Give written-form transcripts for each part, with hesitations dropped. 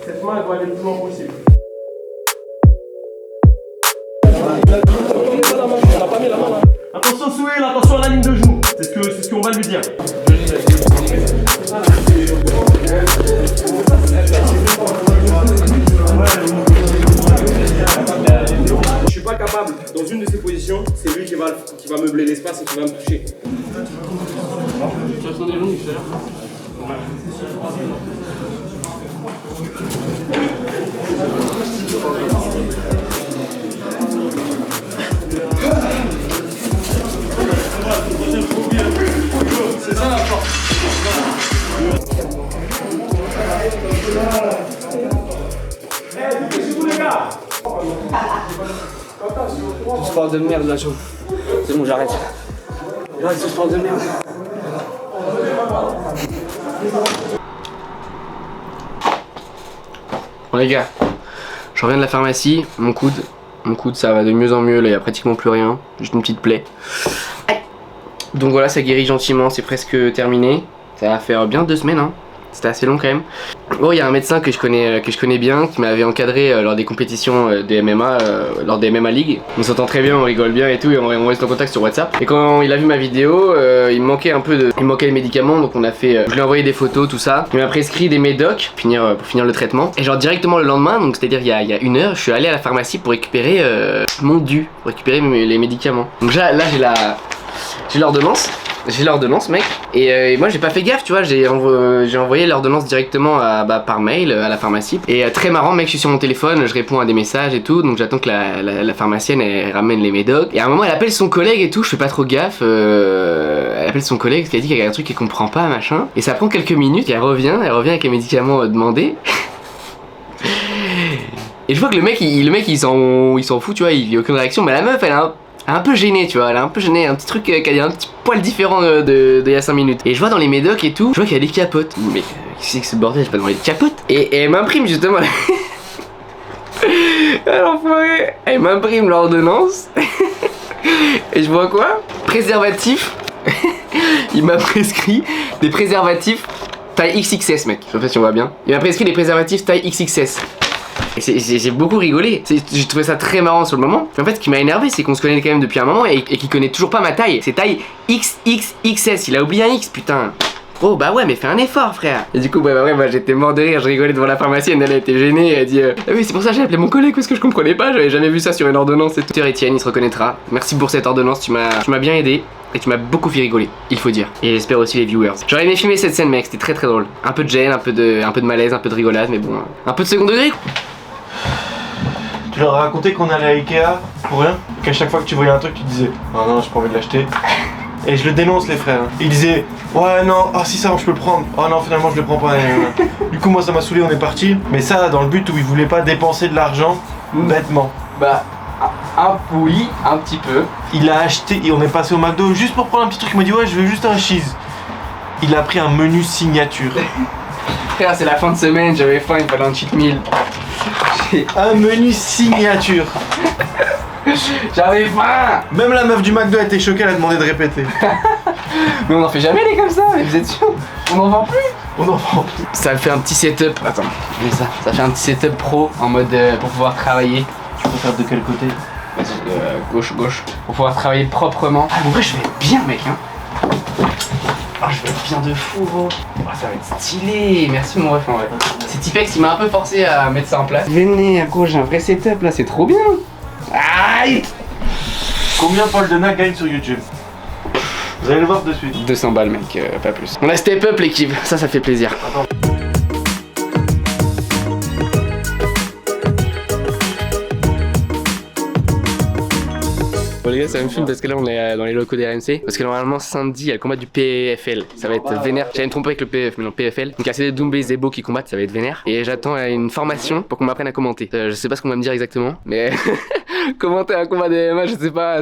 Cette main elle doit aller le plus loin possible. Attention Souhait, attention à la ligne de joue. C'est ce qu'on va lui dire. Je suis pas capable, dans une de ces positions, c'est lui qui va meubler l'espace et qui va me toucher. C'est ça la force. Dépêchez-vous les gars. Sport de merde là, chaud. C'est bon, j'arrête. J'arrête ce sport de merde. Bon les gars, je reviens de la pharmacie, mon coude ça va de mieux en mieux, là il n'y a pratiquement plus rien, juste une petite plaie. Aïe. Donc voilà, ça guérit gentiment, c'est presque terminé. Ça va faire bien 2 semaines, hein. C'était assez long quand même. Bon, il y a un médecin que je connais bien, qui m'avait encadré lors des compétitions de MMA, lors des MMA League. On s'entend très bien, on rigole bien et tout, et on reste en contact sur WhatsApp. Et quand il a vu ma vidéo, il me manquait les médicaments, donc je lui ai envoyé des photos, tout ça. Il m'a prescrit des médocs pour finir le traitement. Et genre directement le lendemain, donc c'est-à-dire il y a 1 heure, je suis allé à la pharmacie pour récupérer mon dû, pour récupérer les médicaments. Donc là j'ai l'ordonnance. J'ai l'ordonnance mec et moi j'ai pas fait gaffe, tu vois, j'ai envoyé l'ordonnance directement par mail à la pharmacie. Et très marrant mec, je suis sur mon téléphone, je réponds à des messages et tout, donc j'attends que la pharmacienne elle ramène les médocs. Et à un moment elle appelle son collègue et tout, je fais pas trop gaffe, elle appelle son collègue parce qu'elle dit qu'il y a un truc qu'elle comprend pas machin. Et ça prend quelques minutes, et elle revient avec les médicaments demandés. Et je vois que le mec il s'en fout, tu vois, il y a aucune réaction, mais la meuf elle a un peu gênée, tu vois, elle a un peu gêné, un petit truc qui a un petit poil différent de il y a 5 minutes. Et je vois dans les médocs et tout, je vois qu'il y a des capotes. Mais qu'est-ce que c'est que ce bordel, j'ai pas demandé de capotes. Et elle m'imprime justement l'enfoiré, elle m'imprime l'ordonnance. Et je vois quoi? Préservatif. Il m'a prescrit des préservatifs taille XXS mec, je sais pas si on voit bien. Il m'a prescrit des préservatifs taille XXS. Et j'ai beaucoup rigolé, j'ai trouvé ça très marrant sur le moment. En fait ce qui m'a énervé c'est qu'on se connaît quand même depuis un moment et qu'il connaît toujours pas ma taille. C'est taille XXXS, il a oublié un X putain. Oh bah ouais mais fais un effort frère. Et du coup bah j'étais mort de rire, je rigolais devant la pharmacienne, elle était gênée, elle dit ah oui c'est pour ça que j'ai appelé mon collègue parce que je comprenais pas, j'avais jamais vu ça sur une ordonnance et tout. Etienne il se reconnaîtra, merci pour cette ordonnance, tu m'as bien aidé. Et tu m'as beaucoup fait rigoler, il faut dire. Et j'espère aussi les viewers. J'aurais aimé filmer cette scène mec, c'était très très drôle. Un peu de gêne, un peu de malaise, un peu de rigolade, mais bon, un peu de second degré. Tu leur as raconté qu'on allait à Ikea pour rien? Qu'à chaque fois que tu voyais un truc tu disais oh non j'ai pas envie de l'acheter. Et je le dénonce les frères. Ils disaient ouais non, ah si ça je peux le prendre. Oh non finalement je le prends pas. Du coup moi ça m'a saoulé, on est parti. Mais ça dans le but où ils voulaient pas dépenser de l'argent bêtement. Bah oui, un petit peu. Il a acheté et on est passé au McDo juste pour prendre un petit truc. Il m'a dit ouais je veux juste un cheese. Il a pris un menu signature. Frère c'est la fin de semaine, j'avais faim, il me fallait un cheat meal. Un menu signature. J'avais faim. Même la meuf du McDo a été choquée, elle a demandé de répéter. Mais on en fait jamais des comme ça, mais vous êtes sûr? On en vend plus? On en vend plus. Ça fait un petit setup, attends, ça fait un petit setup pro en mode pour pouvoir travailler. Tu préfères de quel côté? Gauche. Pour pouvoir travailler proprement. Ah en vrai je vais être bien mec hein. Oh, je vais être bien de fou gros. Oh, ça va être stylé. Merci mon ref en vrai. C'est Tipex, il m'a un peu forcé à mettre ça en place. Venez gros, j'ai un vrai setup là, c'est trop bien. Aïe. Combien Paul Denat gagne sur YouTube? Vous allez le voir de suite. 200 balles mec, pas plus. On a step up l'équipe, ça fait plaisir. Attends. Bon les gars ça me filme parce que là on est dans les locaux des RMC. Parce que normalement samedi il y a le combat du PFL. Ça va être vénère. J'allais me tromper avec le PF mais non PFL. Donc il y a CD Doumbé et Zebo qui combattent, ça va être vénère. Et j'attends une formation pour qu'on m'apprenne à commenter. Je sais pas ce qu'on va me dire exactement mais Commenter un combat de MMA, je sais pas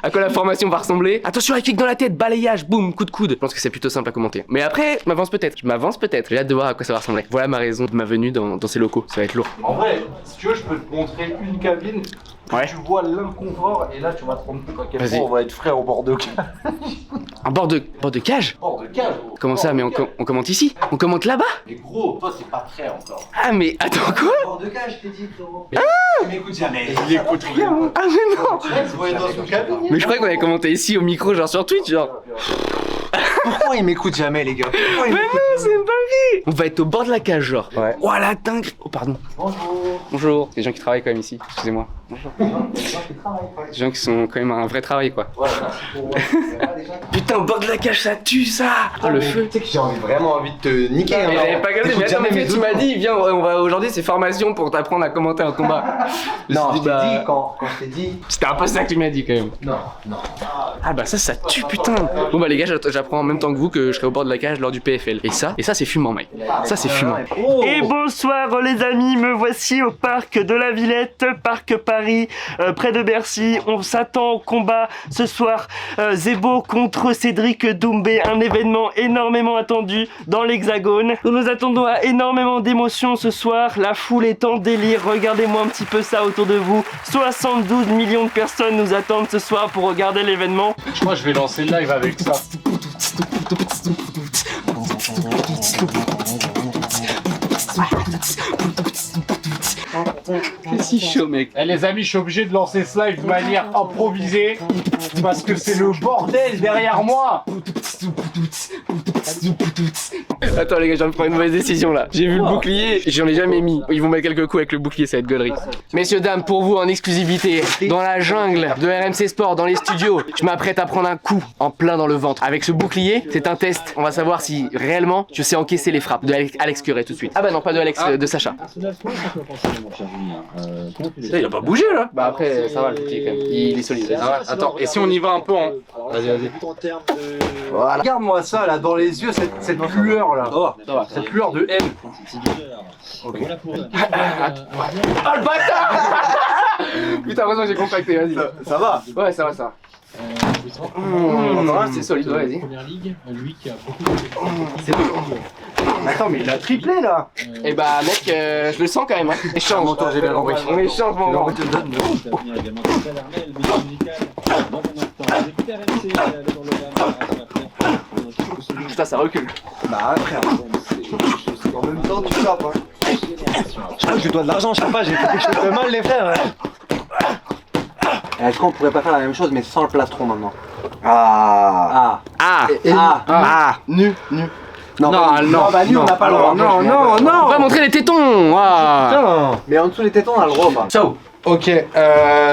à quoi la formation va ressembler. Attention, un kick dans la tête, balayage, boum, coup de coude. Je pense que c'est plutôt simple à commenter. Mais après, je m'avance peut-être. J'ai hâte de voir à quoi ça va ressembler. Voilà ma raison de ma venue dans ces locaux. Ça va être lourd. En vrai, si tu veux, je peux te montrer une cabine. Ouais. Tu vois l'inconfort et là tu vas te rendre compte à quel Vas-y. point on va être frères au bord de cage. Un bord de cage? Bord de cage gros. Comment ça? Mais on commente ici? On commente là-bas? Mais gros, toi c'est pas prêt encore. Ah mais attends quoi? Bord de cage, je t'ai dit, frérot. Mais écoute jamais. Il écoute rien. Ah mais non! Tu vois dans son cabine. Mais je croyais qu'on avait commenté ici au micro, genre sur Twitch, genre. Pourquoi il m'écoute jamais, les gars? Pourquoi il Mais m'écoute non, c'est une dinguerie! On va être au bord de la cage, genre. Ouais. Oh la dinguerie! Oh pardon. Bonjour. Bonjour. C'est des gens qui travaillent quand même ici, excusez-moi. Bonjour. Des gens qui sont quand même un vrai travail quoi. Voilà, c'est pour déjà. Putain, au bord de la cage, ça tue ça! Oh le feu! Tu sais que j'ai vraiment envie de te niquer. Mais j'avais pas gardé, mais attends, mais tu m'as dit, viens, on va aujourd'hui, c'est formation pour t'apprendre à commenter un combat. Non, je t'ai bah, dit quand je t'ai dit. C'était un peu ça que tu m'as dit quand même. Non, non. Ah bah ça tue putain. Bon bah les gars, j'apprends en même temps que vous que je serai au bord de la cage lors du PFL. Et ça c'est fumant mec. Ça c'est fumant. Et bonsoir les amis, me voici au parc de la Villette, parc Paris, près de Bercy. On s'attend au combat ce soir, Zebo contre Cédric Doumbé, un événement énormément attendu dans l'Hexagone. Nous nous attendons à énormément d'émotions ce soir, la foule est en délire, regardez-moi un petit peu ça autour de vous. 72 millions de personnes nous attendent ce soir pour regarder l'événement. Je crois que je vais lancer le live avec ça. C'est si chaud mec. Eh les amis, je suis obligé de lancer ce live de manière improvisée parce que c'est le bordel derrière moi. Attends les gars, je viens de prendre une mauvaise décision là. J'ai vu le bouclier, j'en ai jamais mis. Ils vont mettre quelques coups avec le bouclier, ça va être gaulerie. Messieurs, dames, pour vous en exclusivité, dans la jungle de RMC Sport, dans les studios, je m'apprête à prendre un coup en plein dans le ventre. Avec ce bouclier, c'est un test. On va savoir si réellement je sais encaisser les frappes de Alex Curé tout de suite. Ah bah non, pas de Alex, de Sacha. Il a pas bougé là. Bah après, ça va le bouclier quand même. Il est solide. Attends, et si on y va un peu en... Vas-y. Voilà. Regarde-moi ça là, dans les yeux, cette lueur là. Ça va. Cette lueur de haine. Oh le bâtard. Putain, heureusement j'ai compacté, vas-y. Ça va. Ouais, ça va, ça va. C'est solide, ouais, vas-y. Attends, mais il a triplé là. Et bah mec, je le sens quand même. Hein. Échange. J'ai bien compris. On échange mon grand. Putain, ça recule. Bah frère, en même temps tu tapes hein. Je crois que je dois de l'argent, je sais pas, j'ai fait quelque chose de mal les frères. Est-ce qu'on pourrait pas faire la même chose mais sans le plastron maintenant? Ah. Nu. Non, bah nu on n'a pas le droit. On va montrer les tétons. Ah. Mais en dessous les tétons on a le droit pas. Ciao. Ok,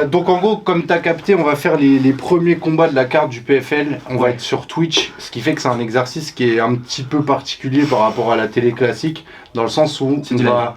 donc en gros, comme t'as capté, on va faire les premiers combats de la carte du PFL. On va être sur Twitch, ce qui fait que c'est un exercice qui est un petit peu particulier par rapport à la télé classique, dans le sens où on va...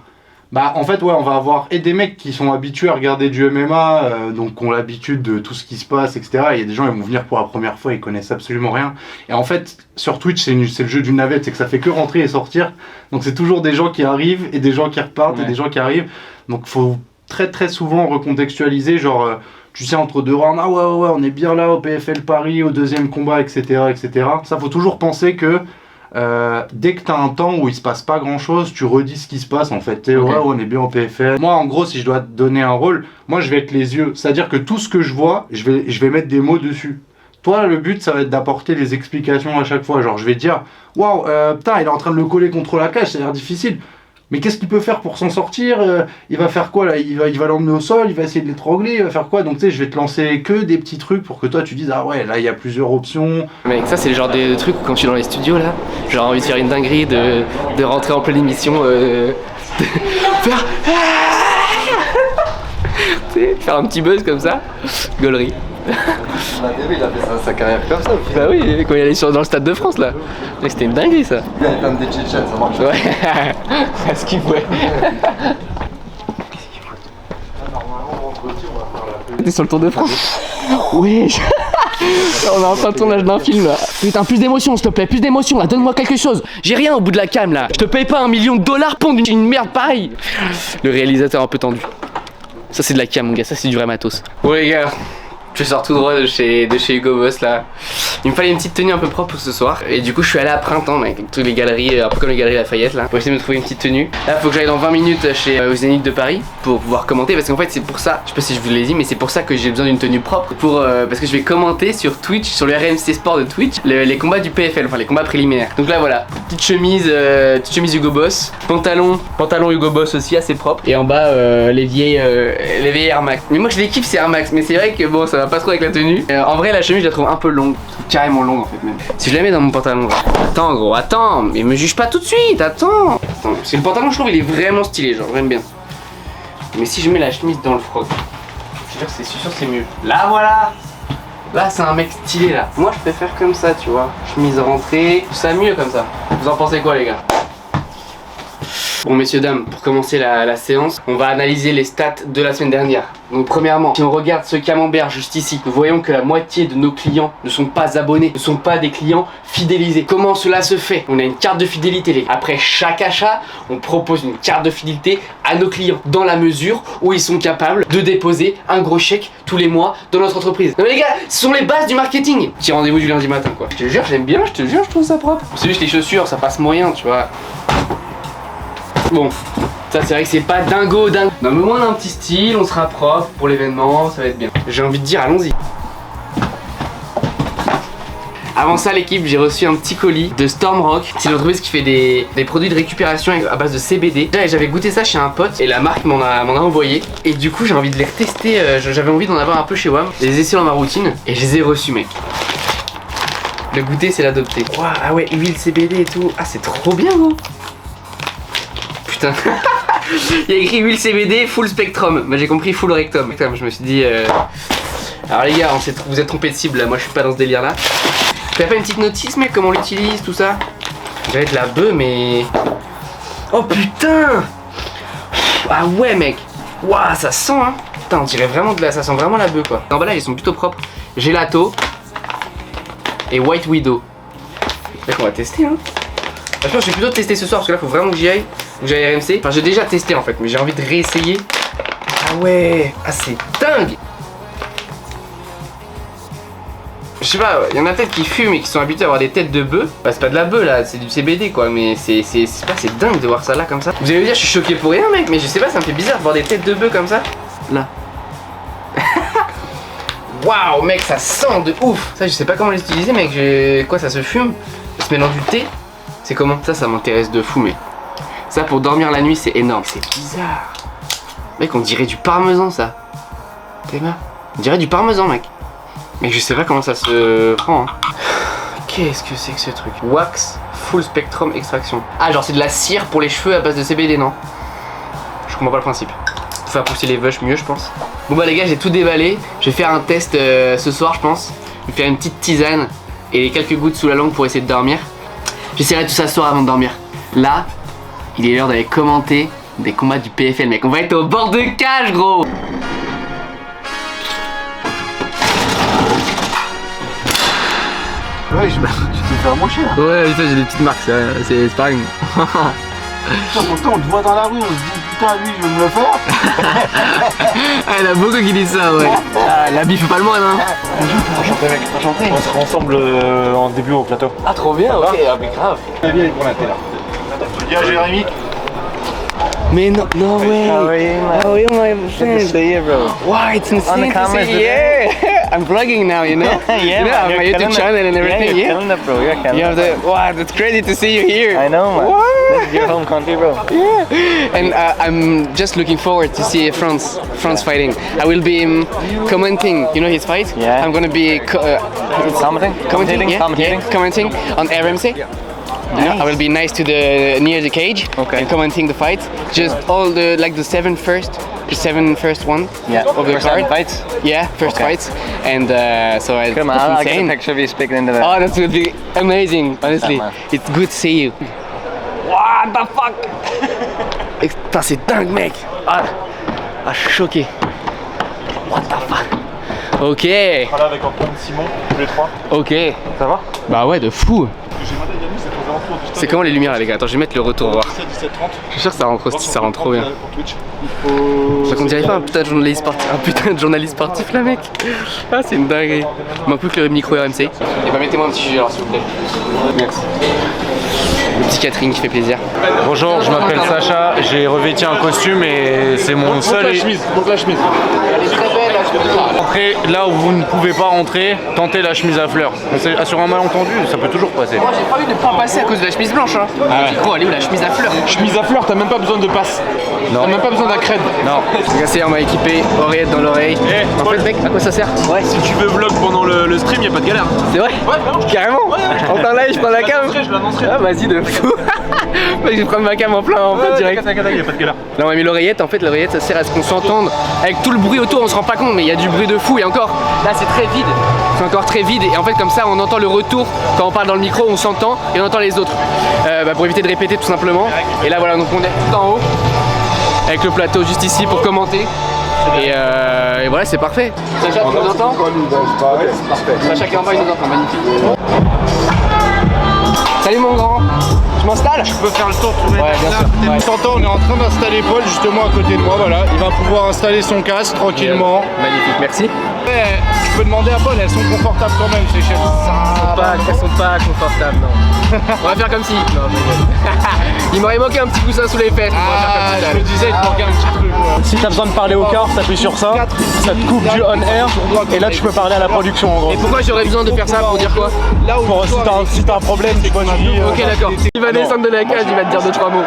Bah en fait ouais, on va avoir et des mecs qui sont habitués à regarder du MMA, donc qui ont l'habitude de tout ce qui se passe, etc. Il y a des gens qui vont venir pour la première fois, ils connaissent absolument rien. Et en fait, sur Twitch, c'est le jeu d'une navette, c'est que ça fait que rentrer et sortir. Donc c'est toujours des gens qui arrivent et des gens qui repartent et des gens qui arrivent. Donc faut très souvent recontextualiser, genre tu sais entre deux rounds, ah ouais on est bien là au PFL Paris, au deuxième combat, etc. Ça faut toujours penser que dès que t'as un temps où il se passe pas grand chose, tu redis ce qui se passe en fait. Okay. Ouais, on est bien au PFL. Moi en gros, si je dois te donner un rôle, moi je vais être les yeux, c'est à dire que tout ce que je vois, je vais mettre des mots dessus. Toi le but ça va être d'apporter les explications à chaque fois, genre je vais te dire waouh, putain il est en train de le coller contre la cage, ça a l'air difficile. Mais qu'est-ce qu'il peut faire pour s'en sortir? Il va faire quoi là? Il va l'emmener au sol, il va essayer de l'étrangler, il va faire quoi? Donc tu sais, je vais te lancer que des petits trucs pour que toi tu dises ah ouais, là il y a plusieurs options. Mec, ça c'est le genre de trucs où quand je suis dans les studios là, j'ai envie de faire une dinguerie, de rentrer en pleine émission, faire... tu sais, faire un petit buzz comme ça, gaulerie. Il a fait sa carrière comme ça. Bah oui, quand il allait dans le Stade de France là. Mais c'était une dinguerie ça. Il y a plein de Tchétchènes, ça marche. Ouais, c'est ce qu'il voulait. T'es sur le Tour de France. Oui. On est en plein tournage d'un film là. Putain, plus d'émotion s'il te plaît, plus d'émotion là, donne-moi quelque chose. J'ai rien au bout de la cam là. Je te paye pas $1 million pour une merde pareille. Le réalisateur un peu tendu. Ça c'est de la cam mon gars, ça c'est du vrai matos. Bon les gars, je sors tout droit de chez Hugo Boss là. Il me fallait une petite tenue un peu propre pour ce soir. Et du coup je suis allé à Printemps mec, avec toutes les galeries, un peu comme les galeries Lafayette là, pour essayer de me trouver une petite tenue. Là faut que j'aille dans 20 minutes chez au Zénith de Paris pour pouvoir commenter. Parce qu'en fait c'est pour ça, je sais pas si je vous l'ai dit, mais c'est pour ça que j'ai besoin d'une tenue propre. Parce que je vais commenter sur Twitch, sur le RMC Sport de Twitch, les combats du PFL, enfin les combats préliminaires. Donc là voilà, petite chemise Hugo Boss, pantalon Hugo Boss aussi assez propre. Et en bas les vieilles Air Max. Mais moi je les kiffe ces Air Max, mais c'est vrai que bon ça va pas trop avec la tenue. En vrai la chemise je la trouve un peu longue, carrément longue en fait même. Si je la mets dans mon pantalon là. Attends gros, attends, mais me juge pas tout de suite, attends. Parce que le pantalon je trouve il est vraiment stylé, genre j'aime bien. Mais si je mets la chemise dans le froc, je suis sûr c'est mieux. Là voilà. Là c'est un mec stylé là. Moi je préfère comme ça tu vois. Chemise rentrée, je trouve ça mieux comme ça. Vous en pensez quoi les gars? Bon messieurs dames, pour commencer la séance, on va analyser les stats de la semaine dernière. Donc premièrement, si on regarde ce camembert juste ici, nous voyons que la moitié de nos clients ne sont pas abonnés, ne sont pas des clients fidélisés. Comment cela se fait? On a une carte de fidélité les gars. Après chaque achat, on propose une carte de fidélité à nos clients dans la mesure où ils sont capables de déposer un gros chèque tous les mois dans notre entreprise. Non mais les gars, ce sont les bases du marketing. Petit rendez-vous du lundi matin quoi. Je te jure, j'aime bien, je te jure, je trouve ça propre. C'est juste les chaussures, ça passe moyen, tu vois. Bon, ça c'est vrai que c'est pas dingo. Non mais moins d'un petit style, on sera propre pour l'événement, ça va être bien. J'ai envie de dire allons-y. Avant ça l'équipe, j'ai reçu un petit colis de Stormrock. C'est une entreprise qui fait des produits de récupération à base de CBD. J'avais goûté ça chez un pote et la marque m'en a envoyé. Et du coup j'ai envie de les retester, j'avais envie d'en avoir un peu chez WAM. Je les ai essayés dans ma routine et je les ai reçus mec. Le goûter c'est l'adopter. Wow, ah ouais, huile CBD et tout. Ah c'est trop bien gros. Putain. Il y a écrit huile CBD full spectrum. Bah j'ai compris full rectum. Putain, je me suis dit alors les gars, vous êtes trompés de cible là, moi je suis pas dans ce délire là. T'as pas une petite notice mec, comment on l'utilise, tout ça? Ça va être la bœuf mais... Oh putain. Ah ouais mec. Waouh, ça sent hein. Putain, on dirait vraiment ça sent vraiment la bœuf quoi. En bas là ils sont plutôt propres. Gelato et White Widow. Là qu'on va tester hein. Franchement je vais plutôt tester ce soir parce que là faut vraiment que j'y aille. Faut que j'aille RMC. Enfin j'ai déjà testé en fait mais j'ai envie de réessayer. Ah ouais. Ah c'est dingue. Je sais pas, il y en a peut-être qui fument et qui sont habitués à avoir des têtes de bœuf. Bah c'est pas de la bœuf là, c'est du CBD quoi, mais c'est dingue de voir ça là comme ça. Vous allez me dire je suis choqué pour rien mec, mais je sais pas, ça me fait bizarre de voir des têtes de bœuf comme ça. Là. Waouh mec, ça sent de ouf. Ça je sais pas comment les utiliser mec, quoi ça se fume? Ça se met dans du thé? C'est comment? Ça m'intéresse de fou mais... Ça pour dormir la nuit c'est énorme, c'est bizarre. Mec on dirait du parmesan ça. T'es là? On dirait du parmesan mec. Mais je sais pas comment ça se prend hein. Qu'est-ce que c'est que ce truc? Wax Full Spectrum Extraction. Ah genre c'est de la cire pour les cheveux à base de CBD non? Je comprends pas le principe. Faut faire pousser les veuches mieux je pense. Bon bah les gars j'ai tout déballé. Je vais faire un test ce soir je pense. Je vais faire une petite tisane et quelques gouttes sous la langue pour essayer de dormir. J'essaierai tout ça ce soir avant de dormir. Là, il est l'heure d'aller commenter des combats du PFL mec. On va être au bord de cage gros. Ouais, je t'ai fait un mocher là. Ouais, putain, j'ai des petites marques, c'est pareil. Putain, pourtant on te voit dans la rue, on se dit putain, lui je veux me le faire. Ah, il y en a beaucoup qui disent ça, ouais. Ah, la bif pas le moine, hein. Enchanté mec. Enchanté. On sera ensemble en début au plateau. Ah, trop bien, ok, ah, mais grave. La vie elle est pour la télé là. Tu dis à Jérémy. Mais no way. How are you, man? How are you, my Good to friend? see you, bro. Wow, it's insane to cameras see you. Yeah, I'm vlogging now, you know? Yeah, You know, man, I have you're my YouTube killing channel it. and everything, Yeah, you're yeah? killing it, bro. You're killing You have it. the, wow, that's crazy to see you here. I know, man. What? This is your home country, bro. Yeah, and I'm just looking forward to see France fighting. I will be commenting, you know his fight? Yeah. I'm gonna be Commenting? commenting, yeah, Commentating? yeah, commenting on RMC. You know, I will be nice to near the cage Okay. and commenting the fight. Just all the the seven first one. Yeah. Of the First card. fights? Yeah, first Okay. fights, and so I. Come on, it's I'll get a insane. picture of you speaking into the... Oh, that would be amazing. Honestly, man. it's good to see you. What the fuck? Putain, c'est dingue, mec. Ah, choqué. What the fuck? Ok. Voilà avec Antoine Simon, tous les trois. Ok. Ça va? Bah ouais, de fou. J'ai demandé à Yannis, c'est trop C'est comment les lumières là les gars? Attends, je vais mettre le retour voir. Je suis sûr que ça rend ça rend trop bien. Ça qu'on dirait pas un putain de journaliste sportif là mec. Ah c'est une dinguerie. Il manque plus que le micro RMC. Et bah mettez-moi un petit jus alors s'il vous plaît. Merci. Le petit catering qui fait plaisir. Bonjour, je m'appelle Sacha, j'ai revêti un costume et c'est mon seul... Donc la chemise. Elle est très belle la chemise. Entrez là où vous ne pouvez pas rentrer, tentez la chemise à fleurs. Sur un malentendu, ça peut toujours passer. Moi j'ai pas envie de pas passer à cause de la chemise blanche hein. Ah ouais. Gros, elle est où la chemise à fleurs? Chemise à fleurs, t'as même pas besoin de passe. Non. T'as même pas besoin d'accred. Non. Les gars, c'est on m'a équipé, oreillette dans l'oreille. En fait mec, à quoi ça sert? Ouais. Si tu veux vlog pendant le stream, y'a pas de galère. C'est vrai? Ouais, vraiment. Carrément? En plein live, je prends la cam. Je l'annoncerai. Ah vas-y de fou. Mec, je vais prendre ma cam en plein direct. Y'a pas de galère. Là on a mis l'oreillette, en fait l'oreillette ça sert à ce qu'on s'entende. Avec tout le bruit autour on se rend pas compte mais il y a du bruit de fou et encore là c'est très vide. C'est encore très vide et en fait comme ça on entend le retour quand on parle dans le micro, on s'entend et on entend les autres. Pour éviter de répéter tout simplement. Et là voilà donc on est tout en haut avec le plateau juste ici pour commenter. Et voilà c'est parfait. Sacha tu nous entends? Sacha qui est en bas il nous entend, magnifique. Salut mon grand, je m'installe? Tu peux faire le tour, tu Ouais bien sûr. Ouais. T'entends, on est en train d'installer Paul justement à côté de moi, voilà. Il va pouvoir installer son casque tranquillement. Magnifique, merci. Ouais, tu peux demander à Paul, elles sont confortables quand même ces chaises. Elles sont pas confortables, non. On va faire comme si. Non, je rigole. Il m'aurait manqué un petit coussin sous les fesses. Ah, je me disais, il te manquait un petit truc. Si t'as besoin de parler au corps, t'appuies sur ça, ça te coupe du on air et là tu peux parler à la production en gros. Et pourquoi j'aurais besoin de faire ça pour dire quoi? Pour, si t'as un problème, tu vois, tu dis. Ok d'accord. Il va descendre de la cage, il va te dire 2-3 mots.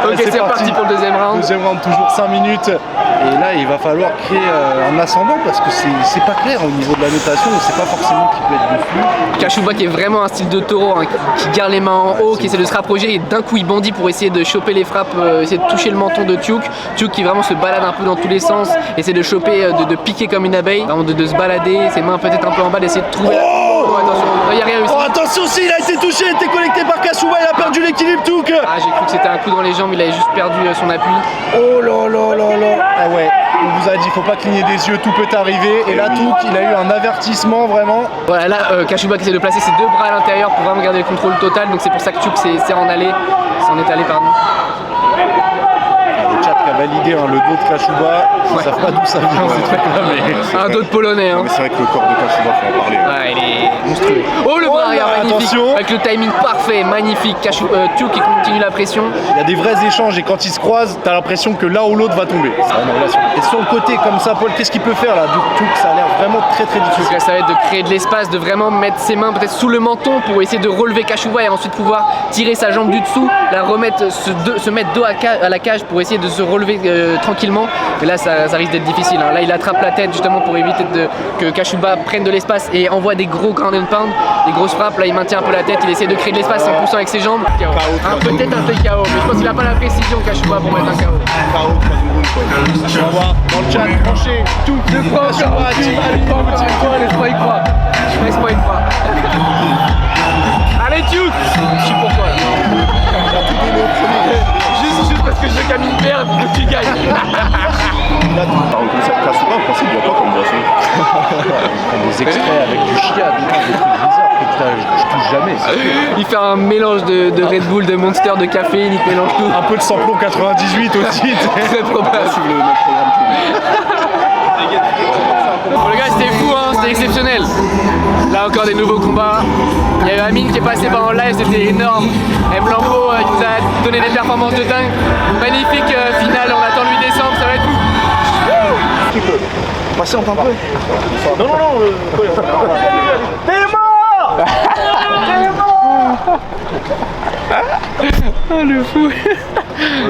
Ok c'est parti pour le deuxième round. Deuxième round, toujours 5 minutes. Et là, il va falloir créer un ascendant parce que c'est pas clair au niveau de la notation, on sait pas forcément qui peut être du flux. Kashuba qui est vraiment un style de taureau, hein, qui garde les mains en haut, qui essaie de se rapprocher et d'un coup il bandit pour essayer de choper les frappes, essayer de toucher le menton de Tiouk. Tiouk qui vraiment se balade un peu dans tous les sens, essaie de choper, de piquer comme une abeille, vraiment de se balader, ses mains peut-être un peu en bas, d'essayer de trouver. Oh attention, il n'y a rien réussi. Oh attention, il a été touché, il a été connecté par Kashuba, il a perdu l'équilibre Tiouk. Ah j'ai cru que c'était un coup dans les jambes, il avait juste perdu son appui. Oh là là là là. Ah ouais, on vous a dit faut pas cligner des yeux, tout peut arriver. Et là Tiouk il a eu un avertissement vraiment. Voilà là Kashuba qui essaie de placer ses deux bras à l'intérieur pour vraiment garder le contrôle total, donc c'est pour ça que Tiouk s'en est allé pardon. Le chat qui a validé hein, le dos de Kashuba, ils savent pas d'où ça vient ces trucs-là mais... Un dos de polonais hein. Mais c'est vrai que le corps de Kashuba faut en parler. Ouais il est monstrueux. Oh le bras arrière magnifique. Attention. Avec le timing parfait, magnifique. Tiouk qui continue la pression. Il y a des vrais échanges et quand ils se croisent, t'as l'impression que l'un ou l'autre va tomber. Et sur le côté comme ça, Paul, qu'est-ce qu'il peut faire là? Tiouk, ça a l'air vraiment très difficile. Donc ça va être de créer de l'espace, de vraiment mettre ses mains peut-être sous le menton pour essayer de relever Kashuba et ensuite pouvoir tirer sa jambe du dessous, la remettre, se mettre dos à la cage pour essayer de se relever tranquillement. Et là ça risque d'être difficile. Hein. Là il attrape la tête justement pour éviter que Kashuba prenne de l'espace et envoie des gros ground and pound, des grosses frappes. Là il maintient un peu la tête, il essaie de créer de l'espace en poussant avec ses jambes. Peut-être un fake KO, mais je pense qu'il a pas la précision Kashuba pour mettre un KO. On va dans le chat trancher tout. Je crois encore, il croit. Allez Tiouk. Je suis pour toi. Juste parce que je veux Camille perdre que tu gagnes. Là, Kashuba, en principe, il n'y a pas comme boisson. Des extraits avec du chia, des trucs bizarres que je touche jamais. Il fait un mélange de Red Bull, de Monster, de caféine, il mélange tout. Un peu de samplon 98 aussi. Très probable. Bon les gars c'était fou hein, c'était exceptionnel. Là encore des nouveaux combats. Il y a eu Amine qui est passé par en live, c'était énorme. M Lambeau qui nous a donné des performances de dingue. Magnifique finale, on attend le 8 décembre, ça va être fou. Patiente un peu. Non. T'es mort. Oh le fou.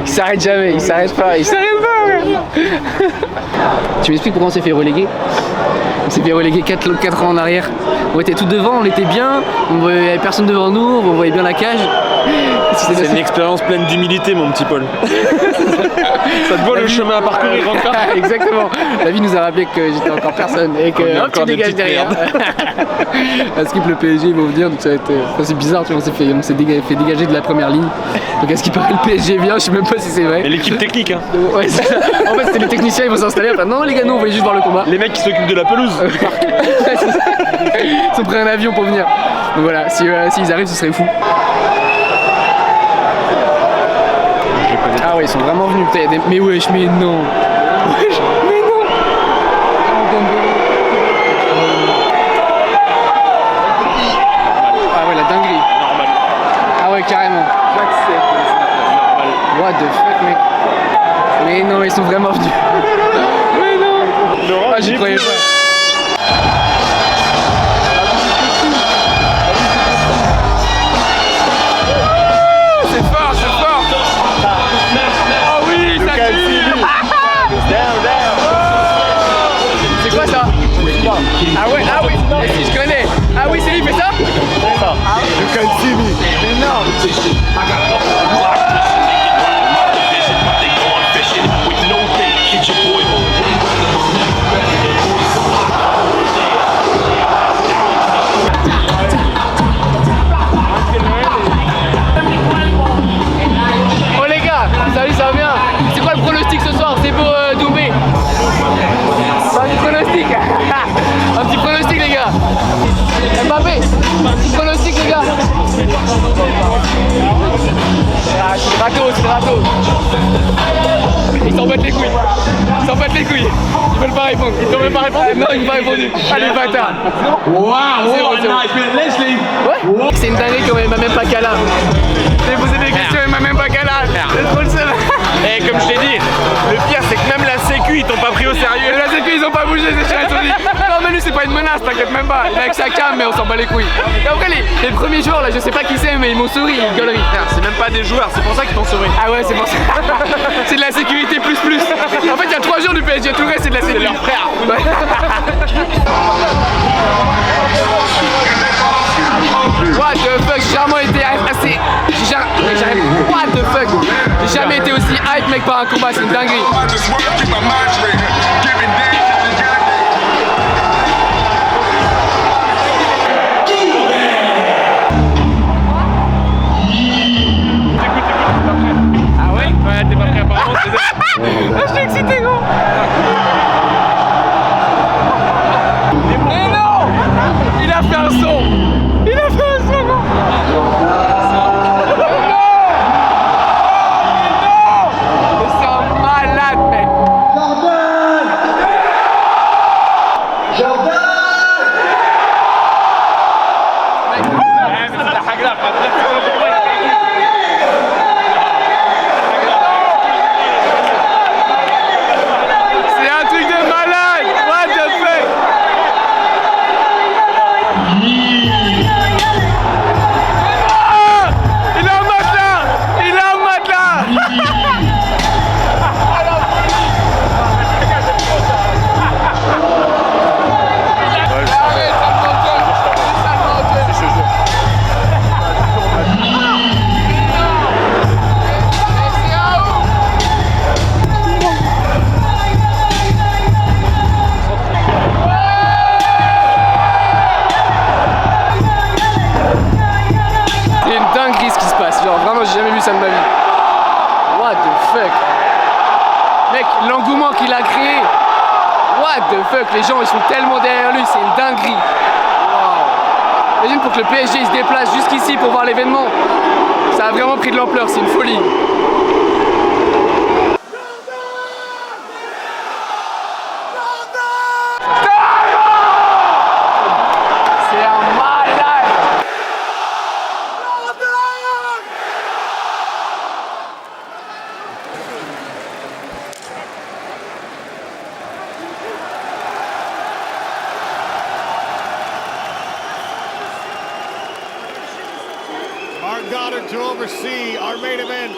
Il s'arrête jamais, il s'arrête pas. Tu m'expliques pourquoi on s'est fait reléguer? On s'est fait reléguer 4 ans en arrière. On était tout devant, on était bien, il n'y avait personne devant nous, on voyait bien la cage. C'est une expérience pleine d'humilité mon petit Paul. Ça te vaut le chemin à parcourir encore. Exactement. La vie nous a rappelé que j'étais encore personne et que hop, tu dégages derrière. À Skip le PSG ils vont venir, donc ça va être. Enfin, c'est bizarre, tu vois, on s'est fait dégager de la première ligne. Donc à ce qui paraît le PSG vient, je sais même pas si c'est vrai. Et l'équipe technique hein. Ouais, en fait c'était les techniciens, ils vont s'installer. Enfin, non les gars, nous on voulait juste voir le combat. Les mecs qui s'occupent de la pelouse. Ils ont pris un avion pour venir. Donc voilà, s'ils arrivent, ce serait fou. Ah ouais, ils sont vraiment venus. Putain, mais wesh, mais non. Wesh, mais non. Ah ouais, la dinguerie. Normal. Ah ouais, carrément. What the fuck, mec. Mais non, ils sont vraiment venus. Mais non. Ah, j'y croyais pas. C'est fort, c'est fort. Oh oui, ça tue. C'est quoi ça? Ah ouais, ah oui, si je connais. Ah oui, c'est lui, il fait ça? You can see me. Oh les gars, salut, ça va bien? C'est quoi le pronostic ce soir? C'est pour Doumbé. Un petit pronostic. Un petit pronostic les gars. Mbappé, un petit pronostic les gars. Ah, c'est ratos, c'est ratos. Ils s'en battent les couilles. Ils s'en battent les couilles. Ils veulent pas répondre. Ils t'ont même pas répondu? Non, ils n'ont pas répondu. Allez, bâtard. Waouh, ouais. C'est une dinguerie quand même, il m'a même pas qu'à là. J'ai posé des questions, il m'a même pas qu'à là. C'est trop le seul. Et comme je t'ai dit, le pire c'est que même la sécu ils t'ont pas pris au sérieux. La sécu ils ont pas bougé, c'est chiant, ils ont dit non mais lui c'est pas une menace, t'inquiète même pas. Il a avec sa cam mais on s'en bat les couilles. Et après les premiers joueurs là, je sais pas qui c'est mais ils m'ont souri, une galerie. C'est même pas des joueurs, c'est pour ça qu'ils t'ont sauvé. Ah ouais c'est pour ça. C'est de la sécurité plus plus. En fait il y a 3 jours du PSG, tout le reste c'est de la sécurité. C'est leur frère. Ouais. What the fuck, j'ai jamais été assez. What the fuck, j'ai jamais été aussi hype mec par un combat, c'est une dinguerie. Ah ouais? Ouais, t'es pas prêt apparemment, c'est ça. Ah, je suis excité gros. Mais non, il a fait un son. Il a fait un son gros. C'est un malade mec. C'est un truc de malade. What the fuck. Ah, il a un matelas. Il a un matelas. C'est une dinguerie ce qui se passe, genre vraiment j'ai jamais vu ça de ma vie. What the fuck. Mec, l'engouement qu'il a créé. What the fuck, les gens ils sont tellement derrière lui, c'est une dinguerie. Wow. Imagine pour que le PSG il se déplace jusqu'ici pour voir l'événement. Ça a vraiment pris de l'ampleur, c'est une folie. C'est un malade. Mark Goddard to oversee our main event.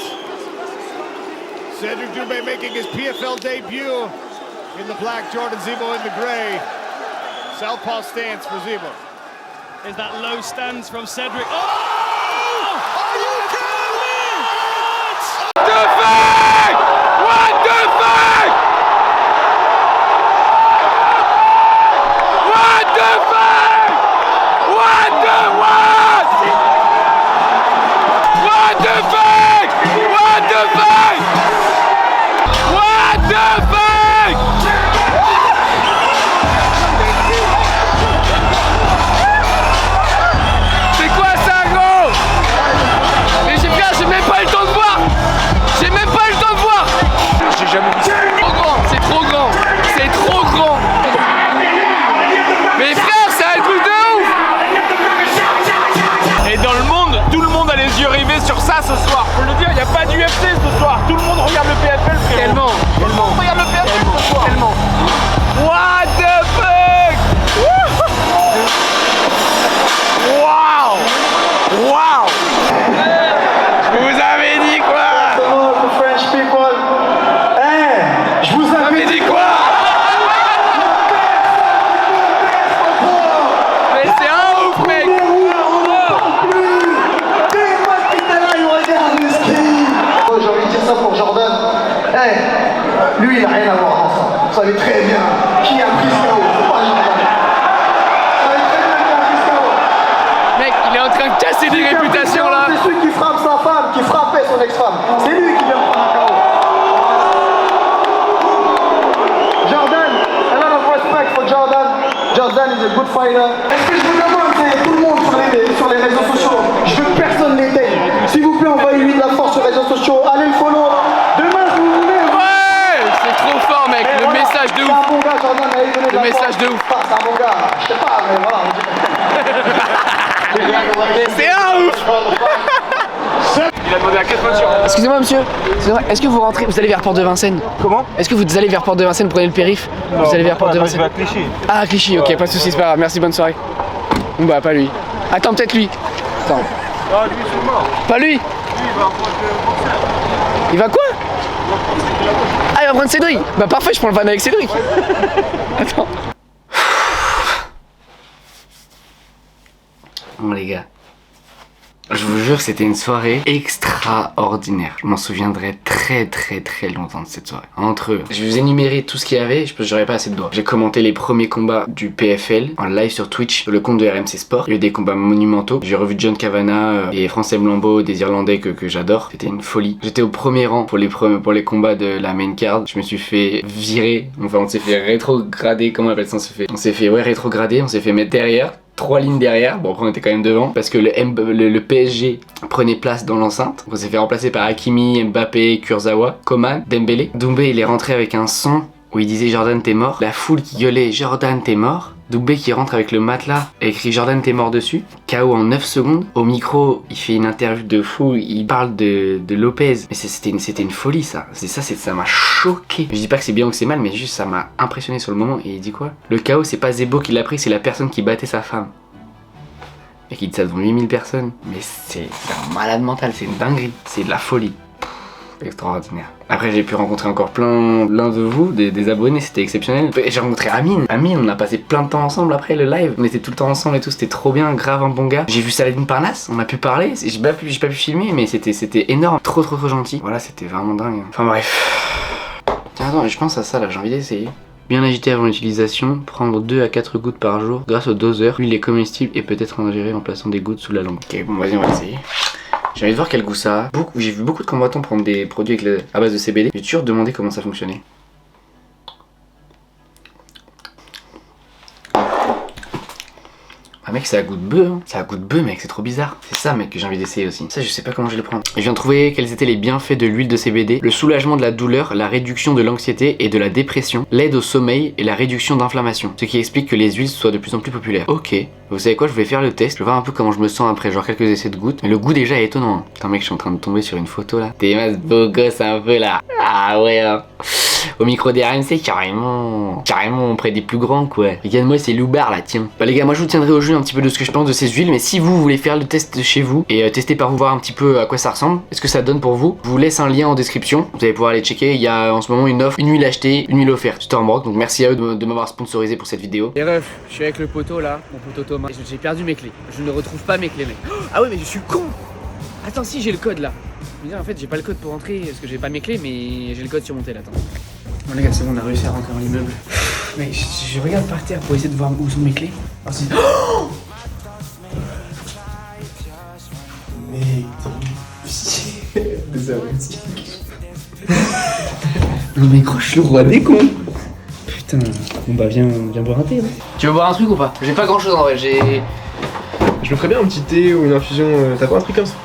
Cedric Doumbé making his PFL debut in the black, Jordan Zebo in the gray. Southpaw stance for Zebo. Is that low stance from Cedric? Oh! Are you kidding me? What the fuck? What the fuck? What the fuck? What the what? What the fuck? What the fuck? What the fuck? l'UFC ce soir. Tout le monde regarde le PFL, frérot. Tellement. Tout le monde regarde le PFL ce soir. Tellement. What the fuck? Wow. Wow. Je vous avais dit quoi? The French people. Eh, je vous avais dit quoi? Mais c'est un ouf, mec. J'ai envie de dire ça pour Jordan. Eh, lui il a rien à voir dans ça. Vous savez très bien qui a pris ce KO. C'est pas Jordan. Vous savez très bien qui a pris ce KO. Mec, il est en train de casser des réputations là. C'est celui qui frappe sa femme, qui frappait son ex-femme. C'est lui qui vient de prendre un KO. Jordan, a lot of respect for Jordan. Jordan is a good fighter. Est-ce que je vous demande, c'est tout le monde sur les réseaux sociaux. Je veux que personne n'éteigne. S'il vous plaît, envoyez-lui de la force sur les réseaux sociaux. Allez le follow. Demain, si vous voulez. Ouais, c'est trop fort, mec. Et Le voilà, message de c'est ouf. un bon gars, Jordan, allez donner de Le la message force. de ouf. Ah, c'est un bon gars. Je sais pas, mais voilà. C'est un ouf. Il a demandé à 4 voitures. Excusez-moi, monsieur. Excusez-moi, est-ce que vous rentrez, vous allez vers Porte de Vincennes? Comment? Est-ce que vous allez vers Porte de Vincennes, prenez le périph'? Vous allez vers Porte de Vincennes? à Clichy. Ah, Clichy, ok, pas de soucis, c'est pas grave. Merci, bonne soirée. Bon, bah, pas lui. Attends, peut-être lui. Attends. Ah, lui, c'est mort. Pas lui. Lui, il va prendre Il va quoi? Ah, il va prendre Cédric. Bah, parfait, je prends le van avec Cédric. Attends. Bon, les gars. Je vous jure, c'était une soirée extraordinaire. Je m'en souviendrai très longtemps de cette soirée. Entre eux, je vais vous énumérer tout ce qu'il y avait, je pense que j'aurais pas assez de doigts. J'ai commenté les premiers combats du PFL en live sur Twitch, sur le compte de RMC Sport. Il y a eu des combats monumentaux. J'ai revu John Kavanagh et Francis Mlambo, des Irlandais que j'adore. C'était une folie. J'étais au premier rang pour les combats de la main card. Je me suis fait virer. Enfin, on s'est fait rétrograder. Comment on appelle ça? On s'est fait rétrograder. On s'est fait mettre derrière. 3 lignes derrière, bon après on était quand même devant parce que le PSG prenait place dans l'enceinte. On s'est fait remplacer par Hakimi, Mbappé, Kurzawa, Coman, Dembélé. Doumbé il est rentré avec un son où il disait Jordan t'es mort. La foule qui gueulait Jordan t'es mort. Doumbé qui rentre avec le matelas et écrit Jordan t'es mort dessus. KO en 9 secondes. Au micro il fait une interview de fou, il parle de Lopez. Mais c'était une folie ça. Ça m'a choqué. Je dis pas que c'est bien ou que c'est mal mais juste ça m'a impressionné sur le moment. Et il dit quoi? Le KO c'est pas Zebo qui l'a pris, c'est la personne qui battait sa femme. Et qui dit ça devant 8000 personnes. Mais c'est un malade mental, c'est une dinguerie. C'est de la folie. Extraordinaire. Après j'ai pu rencontrer encore plein de vous, des abonnés, c'était exceptionnel. Et j'ai rencontré Amine, on a passé plein de temps ensemble après le live. On était tout le temps ensemble et tout, c'était trop bien, grave un bon gars. J'ai vu Saladin Parnasse, on a pu parler, j'ai pas pu filmer mais c'était énorme, trop gentil. Voilà, c'était vraiment dingue. Enfin bref. Tiens attends, je pense à ça là, j'ai envie d'essayer. Bien agiter avant l'utilisation, prendre 2 à 4 gouttes par jour grâce au doseur. L'huile est comestible et peut être ingérée en plaçant des gouttes sous la langue. Ok, bon vas-y on va essayer. J'ai envie de voir quel goût ça a. J'ai vu beaucoup de combattants prendre des produits à base de CBD. J'ai toujours demandé comment ça fonctionnait. Ah mec, ça a goût de bœuf, hein. Ça a goût de bœuf mec, c'est trop bizarre. C'est ça mec que j'ai envie d'essayer aussi. Ça je sais pas comment je vais le prendre. Je viens de trouver quels étaient les bienfaits de l'huile de CBD. Le soulagement de la douleur, la réduction de l'anxiété et de la dépression, l'aide au sommeil et la réduction d'inflammation. Ce qui explique que les huiles soient de plus en plus populaires. Ok, vous savez quoi, je vais faire le test. Je vais voir un peu comment je me sens après genre quelques essais de gouttes. Mais le goût déjà est étonnant. Putain mec, je suis en train de tomber sur une photo là. T'es mas beau gosse un peu là. Ah ouais hein. Au micro des RMC, carrément on prédit plus grand quoi. Regarde-moi c'est Loubar là, tiens. Bah les gars, moi je vous tiendrai au jus un petit peu de ce que je pense de ces huiles, mais si vous voulez faire le test chez vous et tester par vous, voir un petit peu à quoi ça ressemble, est-ce que ça donne pour vous, je vous laisse un lien en description, vous allez pouvoir aller checker, il y a en ce moment une offre, une huile achetée, une huile offerte, Stormbrook, donc merci à eux de m'avoir sponsorisé pour cette vidéo. Et ref, je suis avec le poteau là, mon poteau Thomas, j'ai perdu mes clés, je ne retrouve pas mes clés mec. Ah ouais mais je suis con. Attends si j'ai le code là. Je veux dire en fait j'ai pas le code pour entrer parce que j'ai pas mes clés mais j'ai le code sur mon tel, attends. Bon les gars c'est bon, on a réussi à rentrer dans l'immeuble. Mais je regarde par terre pour essayer de voir où sont mes clés. Oh, si... oh mais non mais croche le roi des cons. Putain, bon bah viens boire un thé. Hein. Tu veux boire un truc ou pas? J'ai pas grand chose en vrai, j'ai... Je me ferais bien un petit thé ou une infusion, t'as pas un truc comme ça?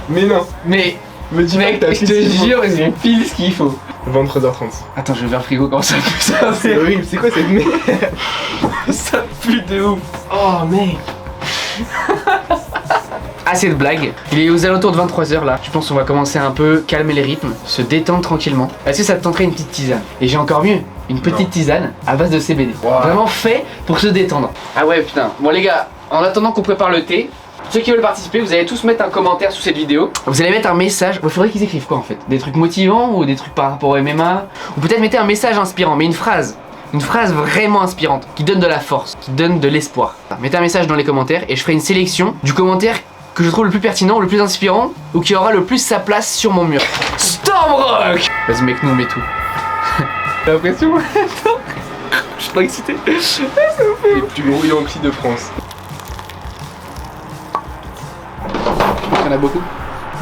Mais non. Mais me dis mec, je te jure, j'ai pile ce qu'il faut. 23h30. Attends, je vais ouvrir le frigo, comment ça pue ça? C'est horrible, c'est quoi cette merde? Ça pue de ouf. Oh mec. assez de blagues. Il est aux alentours de 23h là. Je pense qu'on va commencer à un peu calmer les rythmes, se détendre tranquillement. Est-ce que ça te tenterait une petite tisane? Et j'ai encore mieux, une petite tisane à base de CBD. Vraiment fait pour se détendre. Ah ouais putain. Bon les gars, en attendant qu'on prépare le thé, ceux qui veulent participer, vous allez tous mettre un commentaire sous cette vidéo. Vous allez mettre un message. Il faudrait qu'ils écrivent quoi en fait? Des trucs motivants ou des trucs par rapport au MMA? Ou peut-être mettez un message inspirant, mais une phrase. Une phrase vraiment inspirante, qui donne de la force, qui donne de l'espoir. Mettez un message dans les commentaires et je ferai une sélection du commentaire que je trouve le plus pertinent, le plus inspirant, ou qui aura le plus sa place sur mon mur. Stormrock! Vas-y mec, nous on met tout. T'as l'impression? Je suis trop excité. Les plus gros Yankees de France. Il y en a beaucoup?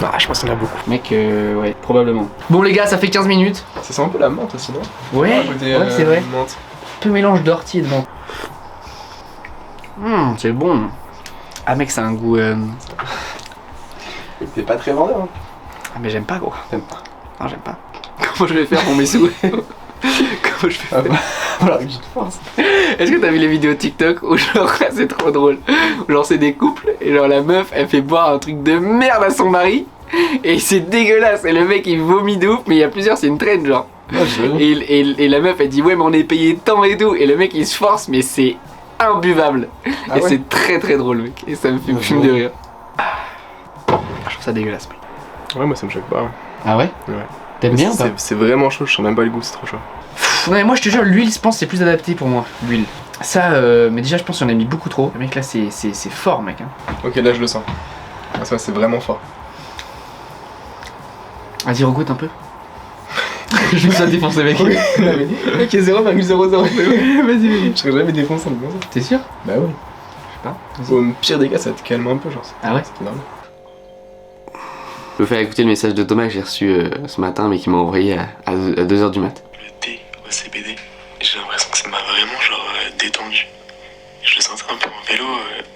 Non, je pense qu'il y en a beaucoup. Mec, ouais, probablement. Bon les gars, ça fait 15 minutes. Ça sent un peu la menthe aussi, non? Ouais, Côté, ouais c'est vrai. menthe. Un peu mélange d'ortie et de menthe. C'est bon. Ah mec, ça a un goût... T'es pas très vendeur, hein? Ah mais j'aime pas gros. T'aimes pas? Non, j'aime pas. Comment je vais faire pour mes sous? Comment je vais faire? Voilà, je te force. Est-ce que t'as vu les vidéos TikTok où genre c'est trop drôle, genre c'est des couples et genre la meuf elle fait boire un truc de merde à son mari et c'est dégueulasse et le mec il vomit de ouf mais il y a plusieurs, c'est une traîne genre. Et la meuf elle dit ouais mais on est payé tant et tout et le mec il se force mais c'est imbuvable. Ah et ouais. c'est très très drôle mec et ça me fait fumer de rire. Je trouve ça dégueulasse mec. Ouais, moi ça me choque pas. Ah ouais? Ouais. T'aimes bien ou pas? C'est vraiment chaud, je sens même pas le goût, c'est trop chaud. Non mais moi je te jure l'huile je pense c'est plus adapté pour moi, l'huile. Ça mais déjà je pense qu'on a mis beaucoup trop. Le mec là c'est fort mec hein. Ok, là je le sens. Ah, ça c'est vraiment fort. Vas-y regoute un peu. Je me suis défoncé mec. Ok, 0,00. Vas-y. Je serais jamais défoncé en disant ça. T'es sûr? Bah oui. Je sais pas. Au pire des cas, ça te calme un peu, genre. Ah ouais? C'est normal. Je vais vous faire écouter le message de Thomas que j'ai reçu ce matin mais qui m'a envoyé à 2h du mat. Le thé au CBD, j'ai l'impression que ça m'a vraiment genre détendu. Je le sentais un peu en vélo,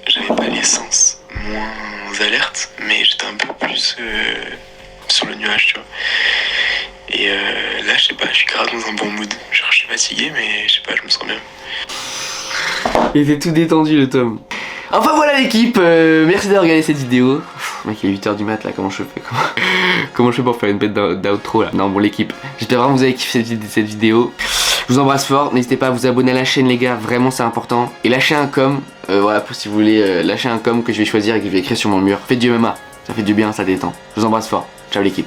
j'avais pas les sens moins alerte, mais j'étais un peu plus sur le nuage, tu vois. Et là, je sais pas, je suis grave dans un bon mood. Genre, je suis fatigué, mais je sais pas, je me sens bien. Il était tout détendu le Tom. Enfin voilà l'équipe, merci d'avoir regardé cette vidéo. Mec il est 8h du mat là, comment je fais comment je fais pour faire une bête d'outro là? Non bon l'équipe, j'espère vraiment que vous avez kiffé cette vidéo. Je vous embrasse fort, n'hésitez pas à vous abonner à la chaîne les gars, vraiment c'est important. Et lâchez un com, voilà pour si vous voulez lâcher un com que je vais choisir et que je vais écrire sur mon mur. Faites du MMA, ça fait du bien, ça détend. Je vous embrasse fort, ciao l'équipe.